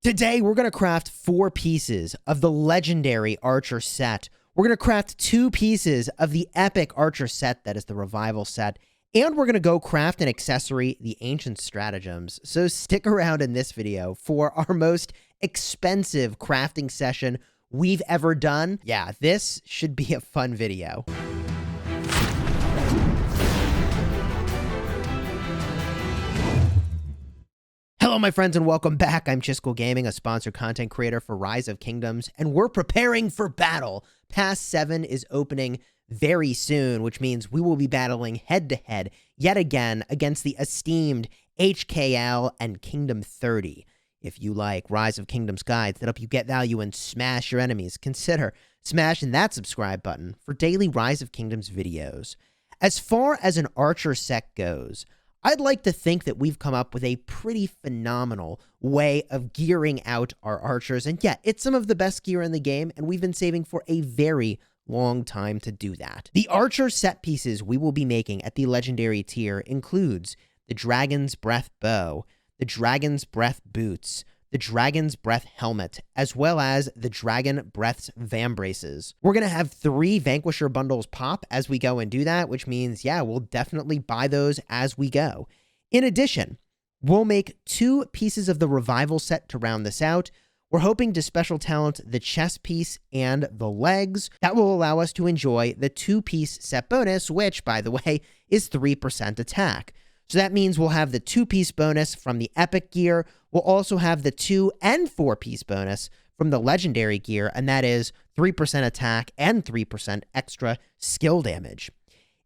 Today, we're going to craft 4 pieces of the legendary Archer set. We're going to craft 2 pieces of the epic Archer set, that is the revival set. And we're going to go craft an accessory, the ancient stratagems. So stick around in this video for our most expensive crafting session we've ever done. Yeah, this should be a fun video. Hello, my friends, and welcome back. I'm Chisco Gaming, a sponsored content creator for Rise of Kingdoms, and we're preparing for battle. Pass 7 is opening very soon, which means we will be battling head-to-head yet again against the esteemed HKL and Kingdom 30. If you like Rise of Kingdoms guides that help you get value and smash your enemies, consider smashing that subscribe button for daily Rise of Kingdoms videos. As far as an Archer set goes, I'd like to think that we've come up with a pretty phenomenal way of gearing out our archers, and yeah, it's some of the best gear in the game, and we've been saving for a very long time to do that. The archer set pieces we will be making at the legendary tier includes the Dragon's Breath bow, the Dragon's Breath boots, the Dragon's Breath helmet, as well as the Dragon Breath's vambraces. We're going to have 3 Vanquisher Bundles pop as we go and do that, which means, yeah, we'll definitely buy those as we go. In addition, we'll make 2 pieces of the revival set to round this out. We're hoping to special talent the chest piece and the legs. That will allow us to enjoy the 2-piece set bonus, which, by the way, is 3% attack. So that means we'll have the 2-piece bonus from the epic gear. We'll also have the 2 and 4-piece bonus from the legendary gear, and that is 3% attack and 3% extra skill damage.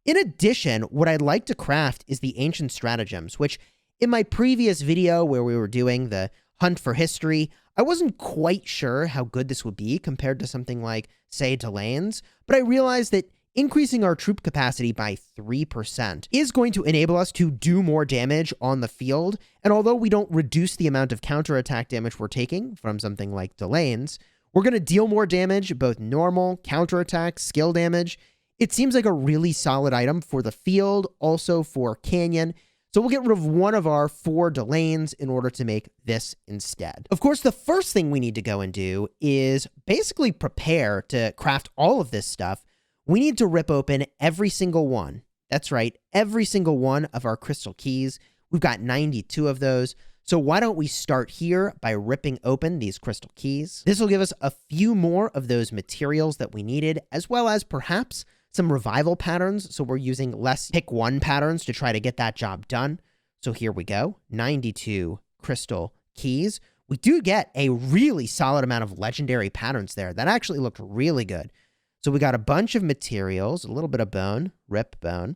In addition, what I'd like to craft is the ancient stratagems, which in my previous video where we were doing the hunt for history, I wasn't quite sure how good this would be compared to something like, say, Delane's, but I realized that increasing our troop capacity by 3% is going to enable us to do more damage on the field, and although we don't reduce the amount of counterattack damage we're taking from something like Delane's, we're going to deal more damage, both normal, counterattack, skill damage. It seems like a really solid item for the field, also for Canyon, so we'll get rid of one of our 4 Delane's in order to make this instead. Of course, the first thing we need to go and do is basically prepare to craft all of this stuff. We need to rip open every single one. That's right, every single one of our crystal keys. We've got 92 of those. So why don't we start here by ripping open these crystal keys? This will give us a few more of those materials that we needed, as well as perhaps some revival patterns. So we're using less pick 1 patterns to try to get that job done. So here we go, 92 crystal keys. We do get a really solid amount of legendary patterns there. That actually looked really good. So we got a bunch of materials, a little bit of bone, rip bone.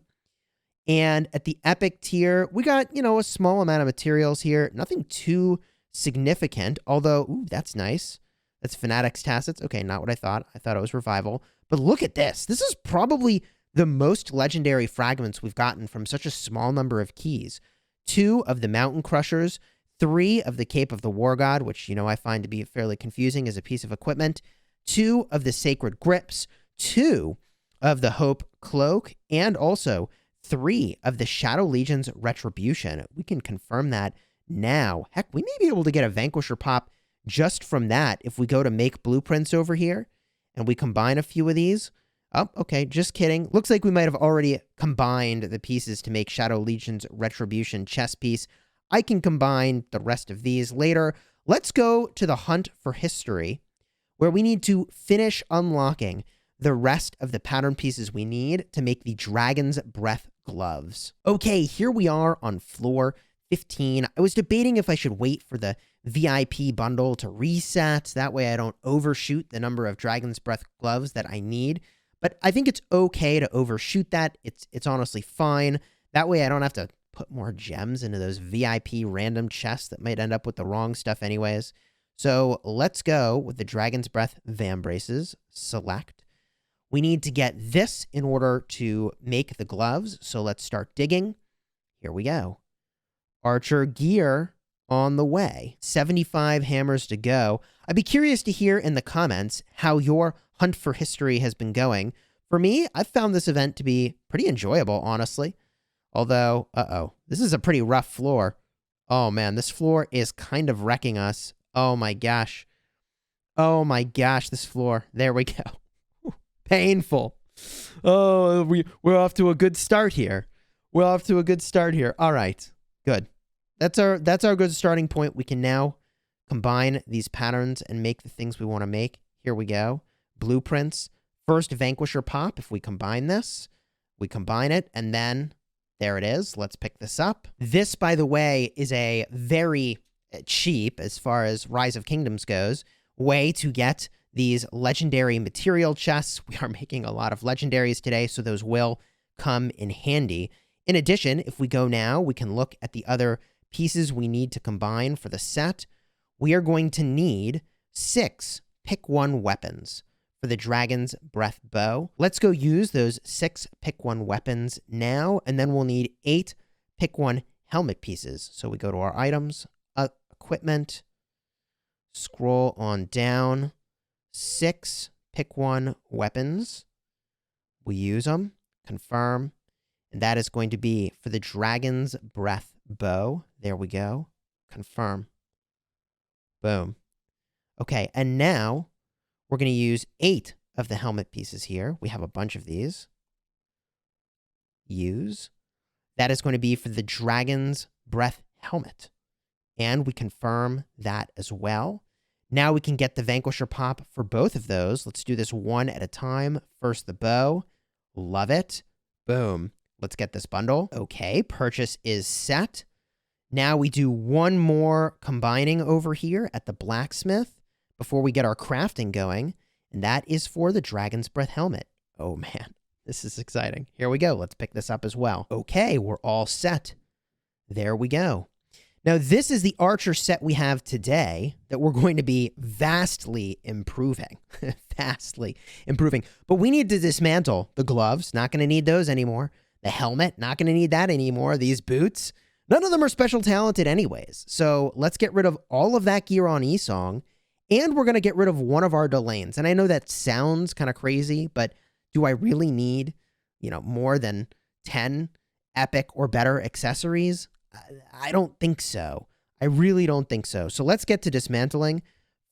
And at the epic tier, we got, a small amount of materials here. Nothing too significant, although, ooh, that's nice. That's Fanatics Tacits. Okay, not what I thought. I thought it was Revival. But look at this. This is probably the most legendary fragments we've gotten from such a small number of keys. 2 of the Mountain Crushers, 3 of the Cape of the War God, which, I find to be fairly confusing as a piece of equipment, 2 of the Sacred Grips, 2 of the Hope Cloak, and also 3 of the Shadow Legion's Retribution. We can confirm that now. Heck, we may be able to get a Vanquisher pop just from that if we go to make blueprints over here and we combine a few of these. Oh, okay, just kidding. Looks like we might have already combined the pieces to make Shadow Legion's Retribution chess piece. I can combine the rest of these later. Let's go to the Hunt for History, where we need to finish unlocking the rest of the pattern pieces we need to make the Dragon's Breath gloves. Okay, here we are on floor 15. I was debating if I should wait for the VIP bundle to reset. That way I don't overshoot the number of Dragon's Breath gloves that I need. But I think it's okay to overshoot that. It's honestly fine. That way I don't have to put more gems into those VIP random chests that might end up with the wrong stuff anyways. So let's go with the Dragon's Breath vambraces. Select. We need to get this in order to make the gloves. So let's start digging. Here we go. Archer gear on the way. 75 hammers to go. I'd be curious to hear in the comments how your hunt for history has been going. For me, I've found this event to be pretty enjoyable, honestly. Although, this is a pretty rough floor. Oh man, this floor is kind of wrecking us. Oh my gosh. Oh my gosh, this floor. There we go. Painful. Oh, we're off to a good start here. We're off to a good start here. All right. Good. That's our good starting point. We can now combine these patterns and make the things we want to make. Here we go. Blueprints. First Vanquisher pop. If we combine this, we combine it, and then there it is. Let's pick this up. This, by the way, is a very cheap, as far as Rise of Kingdoms goes, way to get these legendary material chests. We are making a lot of legendaries today, so those will come in handy. In addition, if we go now, we can look at the other pieces we need to combine for the set. We are going to need 6 pick 1 weapons for the Dragon's Breath bow. Let's go use those 6 pick 1 weapons now, and then we'll need 8 pick 1 helmet pieces. So we go to our items, equipment, scroll on down, 6 pick 1 weapons. We use them, confirm, and that is going to be for the Dragon's Breath bow. There we go. Confirm. Boom. Okay, and now we're going to use 8 of the helmet pieces here. We have a bunch of these. Use. That is going to be for the Dragon's Breath helmet. And we confirm that as well. Now we can get the Vanquisher pop for both of those. Let's do this one at a time. First the bow. Love it. Boom. Let's get this bundle. Okay, purchase is set. Now we do one more combining over here at the blacksmith before we get our crafting going, and that is for the Dragon's Breath helmet. Oh man, this is exciting. Here we go. Let's pick this up as well. Okay, we're all set. There we go. Now, this is the archer set we have today that we're going to be vastly improving. Vastly improving. But we need to dismantle the gloves. Not going to need those anymore. The helmet, not going to need that anymore. These boots, none of them are special talented anyways. So let's get rid of all of that gear on Esong, and we're going to get rid of one of our Delanes. And I know that sounds kind of crazy, but do I really need, more than 10 epic or better accessories? I don't think so. I really don't think so. So let's get to dismantling.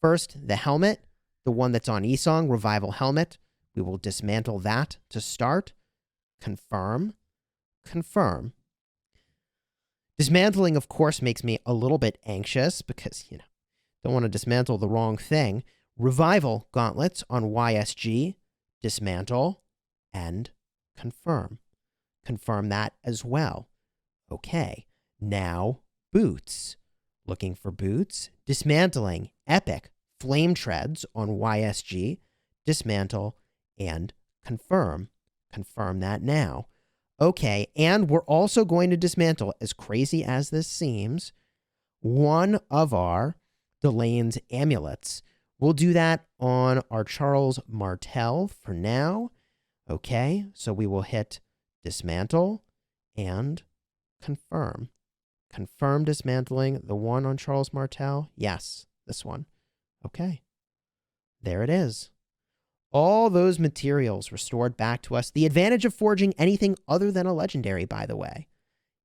First, the helmet, the one that's on Esong, Revival Helmet. We will dismantle that to start. Confirm. Confirm. Dismantling, of course, makes me a little bit anxious because, don't want to dismantle the wrong thing. Revival gauntlets on YSG. Dismantle and confirm. Confirm that as well. Okay. Now, boots. Looking for boots. Dismantling. Epic. Flame treads on YSG. Dismantle and confirm. Confirm that now. Okay, and we're also going to dismantle, as crazy as this seems, one of our Delane's amulets. We'll do that on our Charles Martel for now. Okay, so we will hit dismantle and confirm. Confirm dismantling the one on Charles Martel. Yes, this one. Okay, there it is. All those materials restored back to us. The advantage of forging anything other than a legendary, by the way,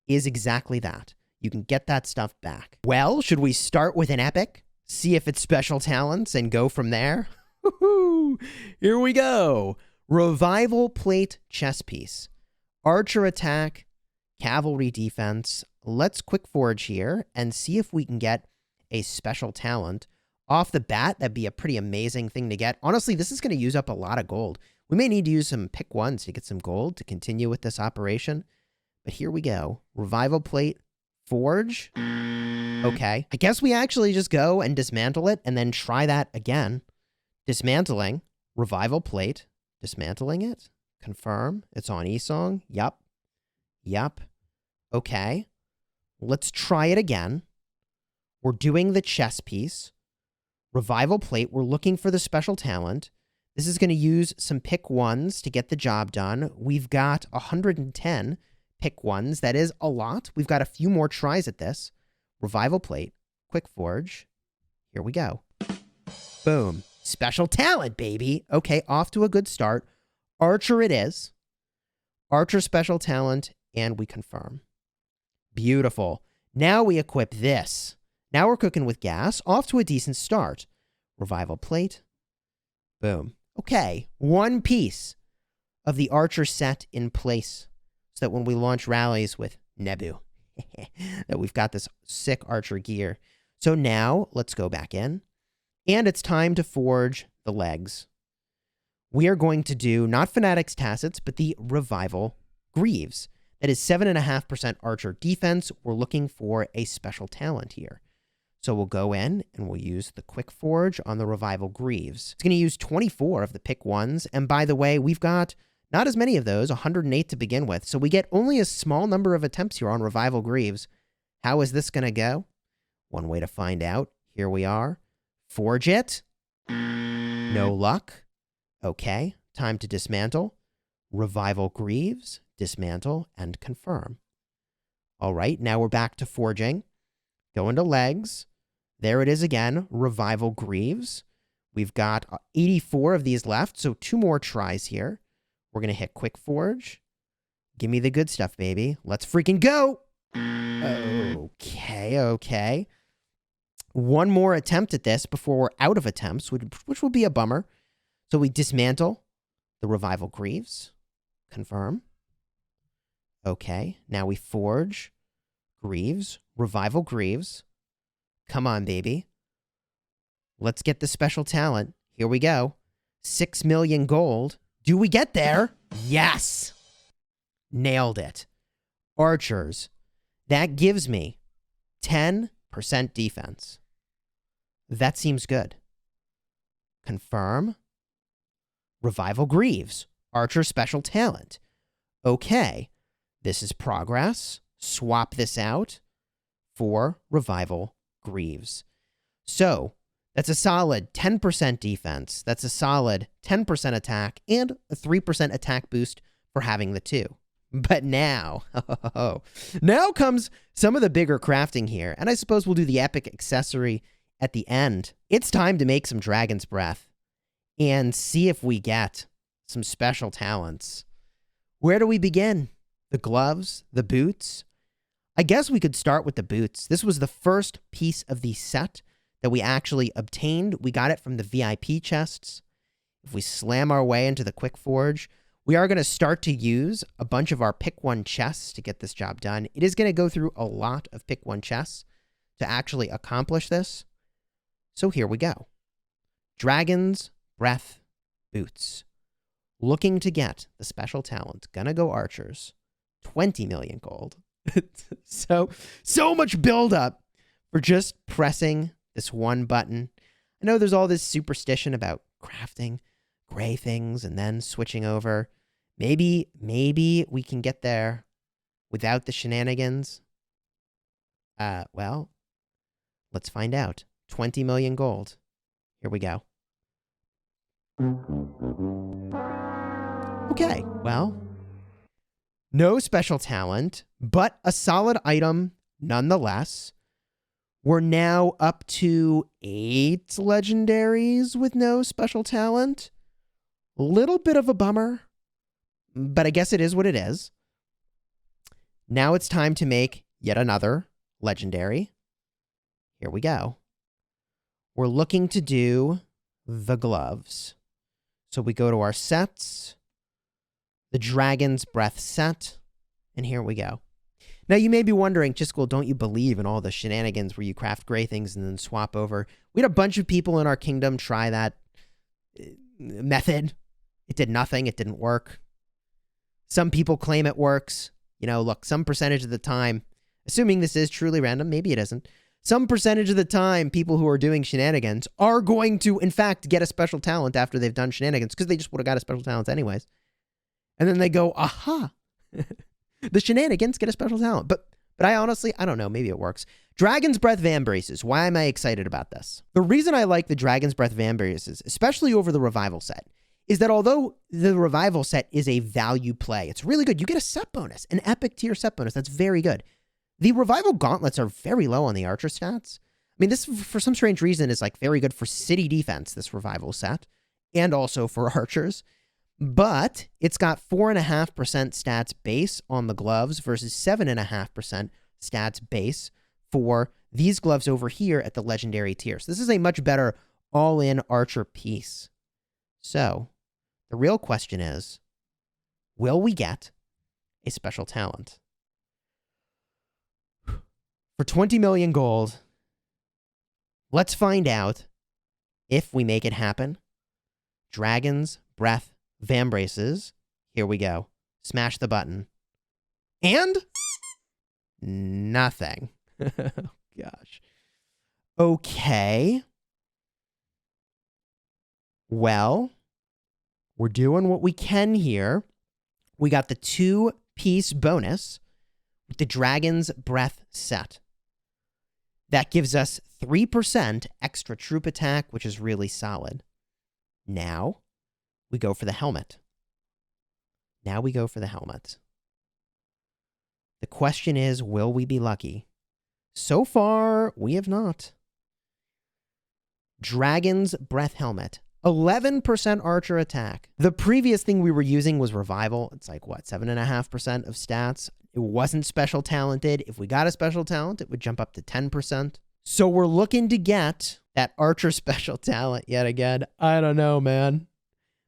is exactly that. You can get that stuff back. Well, should we start with an epic? See if it's special talents and go from there? Here we go. Revival plate chest piece. Archer attack. Cavalry defense. Let's quick forge here and see if we can get a special talent. Off the bat, that'd be a pretty amazing thing to get. Honestly, this is going to use up a lot of gold. We may need to use some pick ones to get some gold to continue with this operation. But here we go. Revival plate, forge. Okay. I guess we actually just go and dismantle it and then try that again. Dismantling. Revival plate. Dismantling it. Confirm. It's on Esong. Yup. Yup. Okay. Let's try it again. We're doing the chest piece. Revival plate, we're looking for the special talent. This is going to use some pick ones to get the job done. We've got 110 pick ones. That is a lot. We've got a few more tries at this. Revival plate, quick forge. Here we go. Boom. Special talent, baby. Okay, off to a good start. Archer it is. Archer special talent, and we confirm. Beautiful. Now we equip this. Now we're cooking with gas. Off to a decent start. Revival plate. Boom. Okay, one piece of the archer set in place so that when we launch rallies with Nebu, that we've got this sick archer gear. So now let's go back in, and it's time to forge the legs. We are going to do not Fanatics Tassets, but the Revival Greaves. That is 7.5% archer defense. We're looking for a special talent here. So we'll go in and we'll use the Quick Forge on the Revival Greaves. It's going to use 24 of the pick ones. And by the way, we've got not as many of those, 108 to begin with. So we get only a small number of attempts here on Revival Greaves. How is this going to go? One way to find out. Here we are. Forge it. No luck. Okay, time to dismantle. Revival Greaves, dismantle, and confirm. All right, now we're back to forging. Go into legs. There it is again, Revival Greaves. We've got 84 of these left, so 2 more tries here. We're going to hit Quick Forge. Give me the good stuff, baby. Let's freaking go! Okay. One more attempt at this before we're out of attempts, which will be a bummer. So we dismantle the Revival Greaves. Confirm. Okay, now we forge Greaves, Revival Greaves. Come on, baby. Let's get the special talent. Here we go. 6 million gold. Do we get there? Yes! Nailed it. Archers. That gives me 10% defense. That seems good. Confirm. Revival Greaves. Archer special talent. Okay. This is progress. Swap this out for Revival Greaves. So, that's a solid 10% defense. That's a solid 10% attack and a 3% attack boost for having the 2. But now, now comes some of the bigger crafting here. And I suppose we'll do the epic accessory at the end. It's time to make some Dragon's Breath and see if we get some special talents. Where do we begin? The gloves? The boots? I guess we could start with the boots. This was the first piece of the set that we actually obtained. We got it from the VIP chests. If we slam our way into the Quick Forge, we are going to start to use a bunch of our pick 1 chests to get this job done. It is going to go through a lot of pick 1 chests to actually accomplish this. So here we go. Dragon's Breath boots. Looking to get the special talent. Gonna go archers. 20 million gold. So much buildup for just pressing this one button. I know there's all this superstition about crafting gray things and then switching over. Maybe we can get there without the shenanigans. Well, let's find out. 20 million gold. Here we go. Okay, well, no special talent, but a solid item nonetheless. We're now up to 8 legendaries with no special talent. Little bit of a bummer, but I guess it is what it is. Now it's time to make yet another legendary. Here we go. We're looking to do the gloves. So we go to our sets, the Dragon's Breath set, and here we go. Now you may be wondering, Chiscool, don't you believe in all the shenanigans where you craft gray things and then swap over? We had a bunch of people in our kingdom try that method. It did nothing. It didn't work. Some people claim it works. You know, look, some percentage of the time, assuming this is truly random, maybe it isn't, some percentage of the time, people who are doing shenanigans are going to, in fact, get a special talent after they've done shenanigans because they just would have got a special talent anyways. And then they go, aha, the shenanigans get a special talent. But I honestly, I don't know. Maybe it works. Dragon's Breath Vambraces. Why am I excited about this? The reason I like the Dragon's Breath Vambraces, especially over the Revival set, is that although the Revival set is a value play, it's really good. You get a set bonus, an epic tier set bonus. That's very good. The Revival Gauntlets are very low on the Archer stats. I mean, this, for some strange reason, is like very good for city defense, this Revival set, and also for Archers. But it's got 4.5% stats base on the gloves versus 7.5% stats base for these gloves over here at the legendary tier. So this is a much better all-in archer piece. So the real question is, will we get a special talent? For 20 million gold, let's find out if we make it happen. Dragon's Breath Vambraces. Here we go. Smash the button. And nothing. Gosh. Okay. Well, we're doing what we can here. We got the 2-piece bonus with the Dragon's Breath set. That gives us 3% extra troop attack, which is really solid. Now, we go for the helmet. The question is, will we be lucky? So far, we have not. Dragon's Breath Helmet. 11% archer attack. The previous thing we were using was Revival. It's like, what, 7.5% of stats? It wasn't special talented. If we got a special talent, it would jump up to 10%. So we're looking to get that archer special talent yet again. I don't know, man.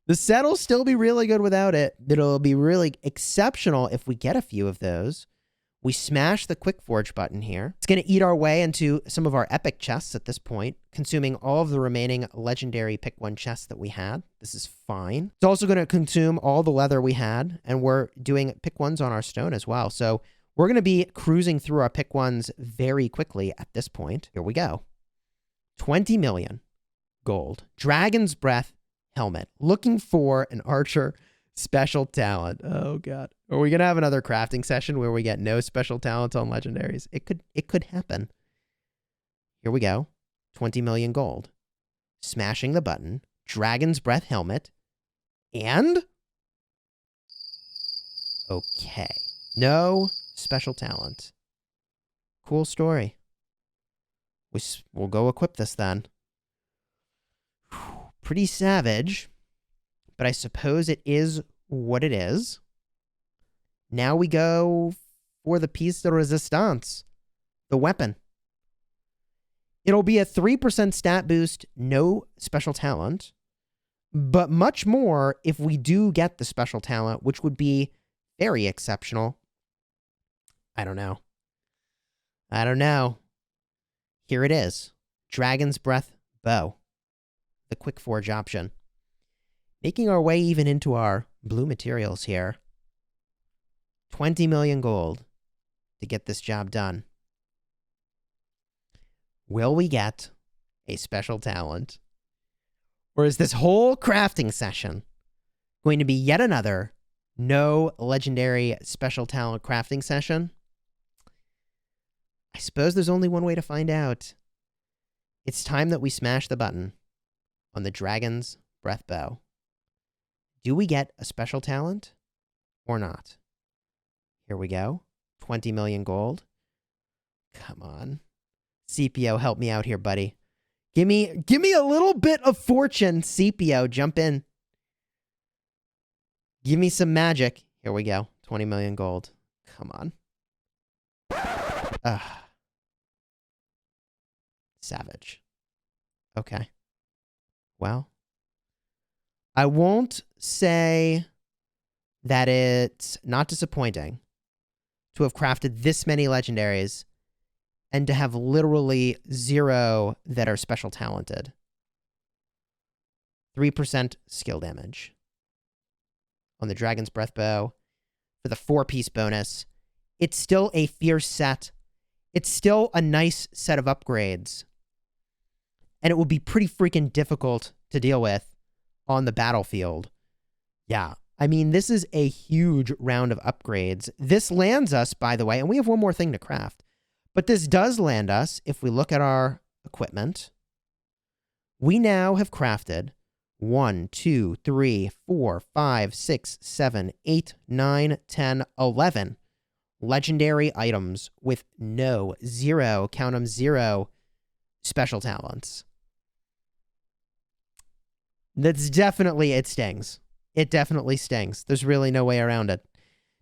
The set will still be really good without it. It'll be really exceptional if we get a few of those. We smash the Quick Forge button here. It's going to eat our way into some of our epic chests at this point, consuming all of the remaining legendary pick one chests that we had. This is fine. It's also going to consume all the leather we had, and we're doing pick ones on our stone as well. So we're going to be cruising through our pick ones very quickly at this point. Here we go. 20 million gold. Dragon's Breath Helmet. Looking for an archer special talent. Oh, God. Are we going to have another crafting session where we get no special talents on legendaries? It could happen. Here we go. 20 million gold. Smashing the button. Dragon's Breath Helmet. And... okay. No special talent. Cool story. We'll go equip this then. Pretty savage. But I suppose it is what it is. Now we go for the piece de resistance, the weapon. It'll be a 3% stat boost, no special talent, but much more if we do get the special talent, which would be very exceptional. I don't know. Here it is. Dragon's Breath Bow. The Quick Forge option. Making our way even into our blue materials here. 20 million gold to get this job done. Will we get a special talent? Or is this whole crafting session going to be yet another no legendary special talent crafting session? I suppose there's only one way to find out. It's time that we smash the button on the Dragon's Breath Bow. Do we get a special talent or not? Here we go. 20 million gold. Come on. CPO, help me out here, buddy. Give me a little bit of fortune, CPO. Jump in. Give me some magic. Here we go. 20 million gold. Come on. Savage. Okay. Well, I won't say that it's not disappointing to have crafted this many legendaries and to have literally 0 that are special talented. 3% skill damage on the Dragon's Breath Bow for the 4-piece bonus. It's still a fierce set. It's still a nice set of upgrades. And it will be pretty freaking difficult to deal with on the battlefield. Yeah. I mean, this is a huge round of upgrades. This lands us, by the way, and we have one more thing to craft. But this does land us, if we look at our equipment, we now have crafted 1, 2, 3, 4, 5, 6, 7, 8, 9, 10, 11 legendary items with zero, count them, 0 special talents. That's definitely, it stings. It definitely stings. There's really no way around it.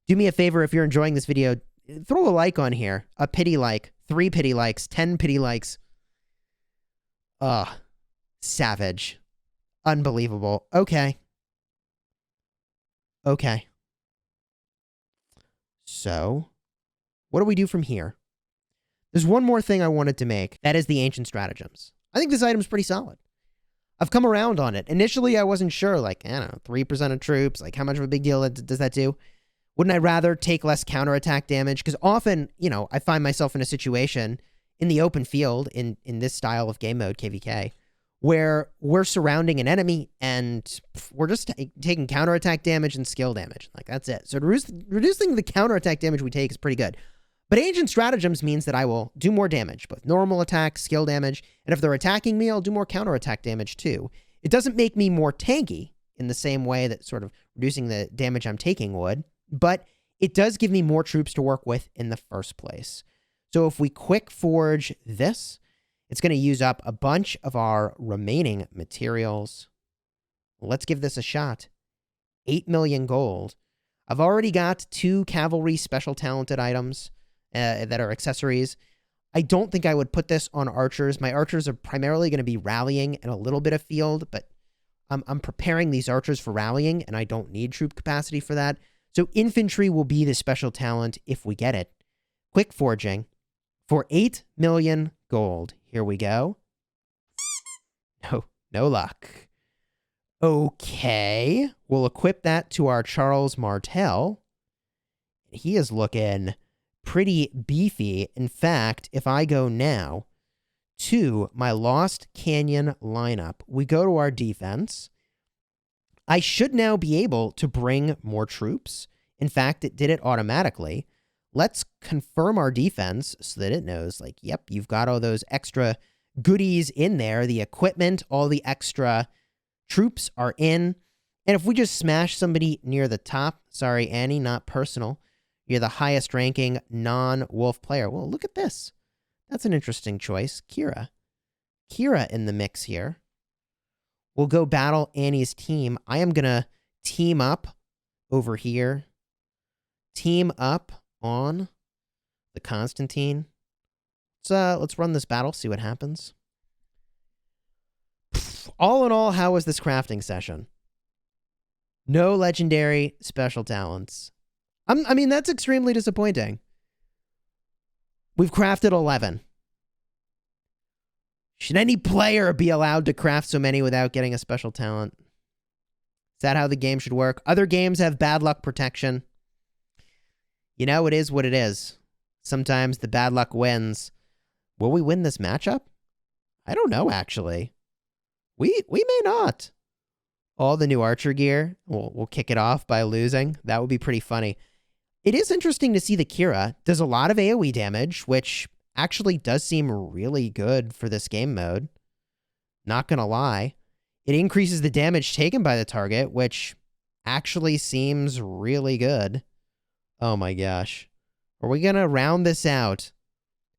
Do me a favor, if you're enjoying this video, throw a like on here. A pity like. 3 pity likes. 10 pity likes. Ugh. Savage. Unbelievable. Okay. Okay. So, what do we do from here? There's one more thing I wanted to make. That is the Ancient Stratagems. I think this item's pretty solid. I've come around on it. Initially, I wasn't sure. Like, I don't know, 3% of troops. Like, how much of a big deal does that do? Wouldn't I rather take less counterattack damage? Because often, you know, I find myself in a situation in the open field in this style of game mode, KVK, where we're surrounding an enemy and we're just taking counterattack damage and skill damage. Like, that's it. So reducing the counterattack damage we take is pretty good. But Ancient Stratagems means that I will do more damage, both normal attack, skill damage, and if they're attacking me, I'll do more counterattack damage too. It doesn't make me more tanky in the same way that sort of reducing the damage I'm taking would, but it does give me more troops to work with in the first place. So if we quick forge this, it's going to use up a bunch of our remaining materials. Let's give this a shot. 8 million gold. I've already got 2 cavalry special talented items that are accessories. I don't think I would put this on archers. My archers are primarily going to be rallying and a little bit of field, but I'm preparing these archers for rallying, and I don't need troop capacity for that. So infantry will be the special talent if we get it. Quick forging for 8 million gold. Here we go. No luck. Okay. We'll equip that to our Charles Martel. He is looking pretty beefy. In fact, if I go now to my Lost Canyon lineup, we go to our defense. I should now be able to bring more troops. In fact, it did it automatically. Let's confirm our defense so that it knows, like, yep, you've got all those extra goodies in there. The equipment, all the extra troops are in. And if we just smash somebody near the top, sorry, Annie, not personal, you're the highest ranking non-wolf player. Well, look at this. That's an interesting choice. Kira in the mix here. We'll go battle Annie's team. I am going to team up over here. Team up on the Constantine. Let's run this battle, see what happens. All in all, how was this crafting session? No legendary special talents. I mean, that's extremely disappointing. We've crafted 11. Should any player be allowed to craft so many without getting a special talent? Is that how the game should work? Other games have bad luck protection. You know, it is what it is. Sometimes the bad luck wins. Will we win this matchup? I don't know, actually. We may not. All the new archer gear. We'll kick it off by losing. That would be pretty funny. It is interesting to see the Kira does a lot of AoE damage, which actually does seem really good for this game mode. Not gonna lie. It increases the damage taken by the target, which actually seems really good. Oh my gosh. Are we gonna round this out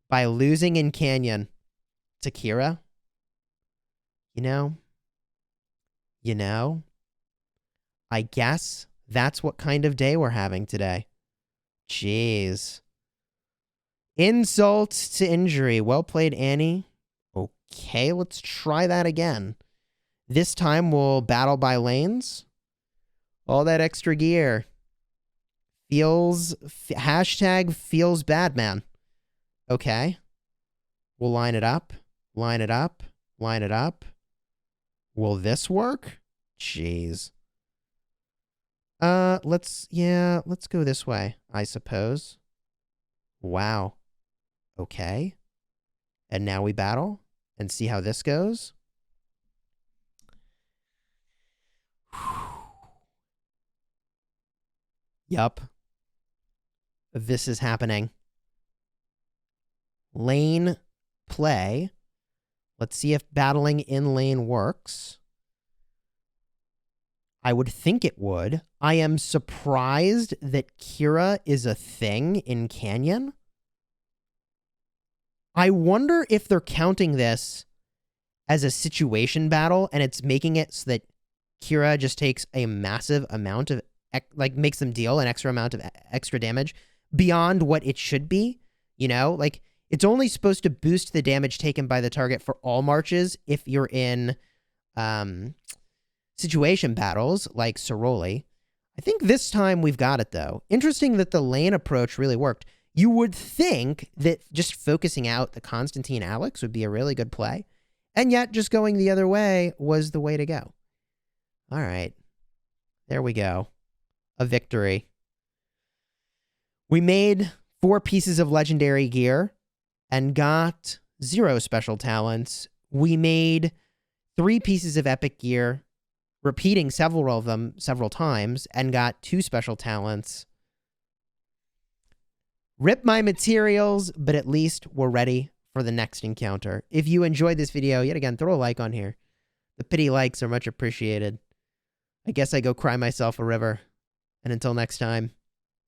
by losing in Canyon to Kira? You know, I guess that's what kind of day we're having today. Jeez. Insult to injury. Well played, Annie. Okay, let's try that again. This time we'll battle by lanes. All that extra gear. Hashtag feels bad, man. Okay. We'll line it up. Line it up. Line it up. Will this work? Jeez. Let's go this way, I suppose. Wow. Okay. And now we battle and see how this goes. Yup. This is happening. Lane play. Let's see if battling in lane works. I would think it would. I am surprised that Kira is a thing in Canyon. I wonder if they're counting this as a situation battle and it's making it so that Kira just takes a massive amount of, like, makes them deal an extra amount of extra damage beyond what it should be, you know? Like, it's only supposed to boost the damage taken by the target for all marches if you're in situation battles like Soroli. I think this time we've got it, though. Interesting that the lane approach really worked. You would think that just focusing out the Constantine Alex would be a really good play, and yet just going the other way was the way to go. All right. There we go. A victory. We made 4 pieces of legendary gear and got 0 special talents. We made 3 pieces of epic gear, repeating several of them several times, and got 2 special talents. Rip my materials, but at least we're ready for the next encounter. If you enjoyed this video, yet again, throw a like on here. The pity likes are much appreciated. I guess I go cry myself a river. And until next time,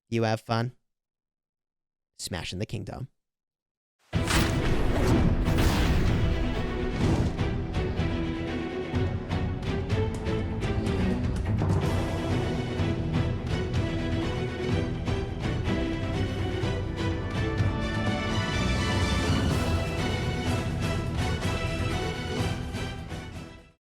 you have fun smashing the kingdom.